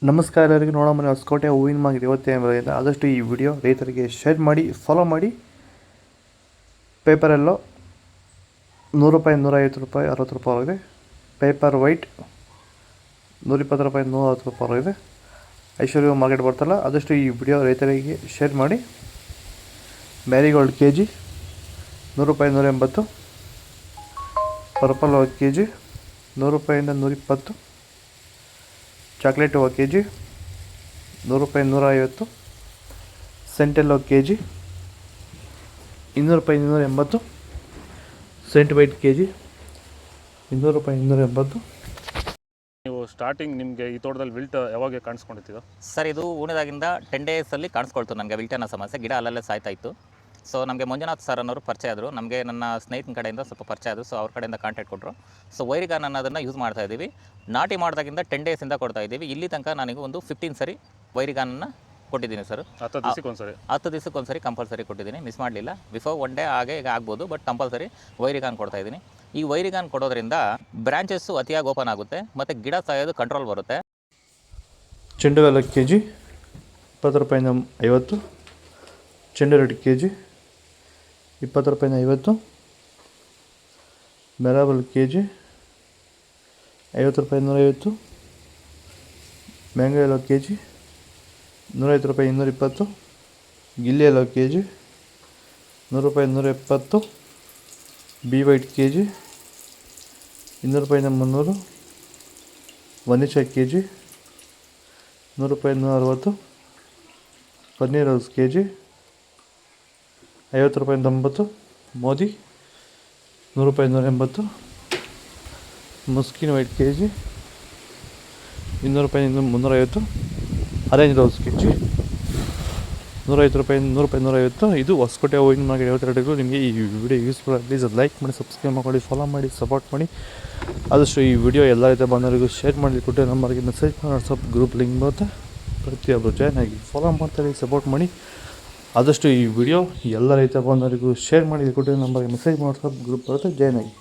ನಮಸ್ಕಾರ ಎಲ್ಲರಿಗೂ. ನೋಡೋಣ ಹೊಸಕೋಟೆ ಹೂವಿನ ಮಾರ್ಕೆಟ್ ಇವತ್ತೇನಿದೆ. ಆದಷ್ಟು ಈ ವಿಡಿಯೋ ರೈತರಿಗೆ ಶೇರ್ ಮಾಡಿ, ಫಾಲೋ ಮಾಡಿ. ಪೇಪರೆಲ್ಲೋ ₹100, ₹150, ₹60 ಆಗಿದೆ. ಪೇಪರ್ ವೈಟ್ ₹120, ₹160 ಆಗಿದೆ. ಐಶ್ವರ್ಯ ಮಾರ್ಕೆಟ್ ಬರ್ತಲ್ಲ, ಆದಷ್ಟು ಈ ವಿಡಿಯೋ ರೈತರಿಗೆ ಶೇರ್ ಮಾಡಿ. Marigold KG ₹100, ₹180. ಪರ್ಪಲ್ KG ₹100 ಇಂದ ₹120. ಚಾಕ್ಲೇಟ್ ಹೂವು KG ₹100, ₹150. ಸೆಂಟೆಲ್ಲೋ KG ₹200, ₹280. ಸೆಂಟ್ ವೈಟ್ KG ₹200, ₹280. ನೀವು ಸ್ಟಾರ್ಟಿಂಗ್ ನಿಮಗೆ ಈ ತೋಟದಲ್ಲಿ ವಿಲ್ಟ್ ಯಾವಾಗ ಕಾಣಿಸ್ಕೊಂಡಿದ್ದೀರಾ ಸರ್? ಇದು ಹೂಣಿದಾಗಿಂದ 10 ಡೇಸಲ್ಲಿ ಕಾಣಿಸ್ಕೊಳ್ತು ನನಗೆ ವಿಲ್ಟ್ ಅನ್ನೋ ಸಮಸ್ಯೆ. ಗಿಡ ಅಲ್ಲಲ್ಲೇ ಸಾಯ್ತಾ ಇತ್ತು. ಸೊ ನಮಗೆ ಮಂಜುನಾಥ್ ಸರ್ ಅನ್ನೋರು ಪರಿಚಯ ಆದರು. ನಮಗೆ ನನ್ನ ಸ್ನೇಹಿತನ ಕಡೆಯಿಂದ ಸ್ವಲ್ಪ ಪರಿಚಯ ಆದರು. ಸೊ ಅವ್ರ ಕಡೆಯಿಂದ ಕಾಂಟ್ಯಾಕ್ಟ್ ಕೊಟ್ಟರು. ಸೊ ವೈರಿಗಾನ್ ಅನ್ನೋದನ್ನು ಯೂಸ್ ಮಾಡ್ತಾ ಇದ್ದೀವಿ. ನಾಟಿ ಮಾಡಿದಾಗಿಂದ 10 ಡೇಸಿಂದ ಕೊಡ್ತಾ ಇದ್ದೀವಿ. ಇಲ್ಲಿ ತನಕ ನನಗೆ ಒಂದು 15 ಸರಿ ವೈರಿಗಾನನ್ನು ಕೊಟ್ಟಿದ್ದೀನಿ ಸರ್. 10 ದಿವಸಕ್ಕೊಂದ್ಸರಿ ಕಂಪಲ್ಸರಿ ಕೊಟ್ಟಿದ್ದೀನಿ, ಮಿಸ್ ಮಾಡಲಿಲ್ಲ. ಬಿಫೋರ್ 1 ಡೇ ಈಗ ಆಗ್ಬೋದು, ಬಟ್ ಕಂಪಲ್ಸರಿ ವೈರಿಗಾನ್ ಕೊಡ್ತಾ ಇದ್ದೀನಿ. ಈ ವೈರಿಗಾನ್ ಕೊಡೋದ್ರಿಂದ ಬ್ರಾಂಚಸ್ಸು ಅತಿಯಾಗಿ ಓಪನ್ ಆಗುತ್ತೆ ಮತ್ತು ಗಿಡ ಸಾಯೋದು ಕಂಟ್ರೋಲ್ ಬರುತ್ತೆ. ಚೆಂಡು ಎಲ್ಲ KG ₹20, ₹50. ಚೆಂಡು ರೆಡ್ KG ₹20, ₹50. ಮೆರಾಬಲ್ KG ₹50, ₹150. Mango yellow KG ₹150, ₹220. ಗಿಲ್ಲಿ ಎಲ್ಲೋ KG ₹100, ₹170. ಬಿ ವೈಟ್ KG ₹200, ₹300. ವನಿಷಾ KG ₹100, ₹160. Paneer rose KG ₹50, ₹90. ಮೋದಿ ₹100, ₹180. ಮುಸ್ಕಿನ್ white KG ₹200, ₹350. Orange rose KG ₹150, ₹100, ₹150. ಇದು ಹೊಸಕೋಟೆ ಹೂವಿನ ಮಾರ್ಕೆಟ್ 22. ನಿಮಗೆ ಈ ವಿಡಿಯೋ ಯೂಸ್ಫುಲ್ ಆಗಿ ಪ್ಲೀಸ್ ಲೈಕ್ ಮಾಡಿ, ಸಬ್ಸ್ಕ್ರೈಬ್ ಮಾಡಿ, ಫಾಲೋ ಮಾಡಿ, ಸಪೋರ್ಟ್ ಮಾಡಿ. ಆದಷ್ಟು ಈ ವಿಡಿಯೋ ಎಲ್ಲ ರೈತ ಬಂದವರಿಗೂ ಶೇರ್ ಮಾಡಿ. ಕೊಟ್ಟೆ ನಂಬರ್ಗೆ ಮೆಸೇಜ್ ಮಾಡಿ, ವಾಟ್ಸಪ್ ಗ್ರೂಪ್ ಲಿಂಕ್ ಬರುತ್ತೆ. ಪ್ರತಿಯೊಬ್ಬರು ಜಾಯ್ನ್ ಆಗಿ ಫಾಲೋ ಮಾಡ್ತಾರೆ, ಸಪೋರ್ಟ್ ಮಾಡಿ. ಆದಷ್ಟು ಈ ವಿಡಿಯೋ ಎಲ್ಲ ರೈತ ಬಂದವರಿಗೂ ಶೇರ್ ಮಾಡಿ. ಕೊಟ್ಟೆ ನಂಬರ್ಗೆ ಮೆಸೇಜ್ ಮಾಡಿ, ವಾಟ್ಸಪ್ ಗ್ರೂಪ್ ಬರುತ್ತೆ, ಜಾಯ್ನ್ ಆಗಿ.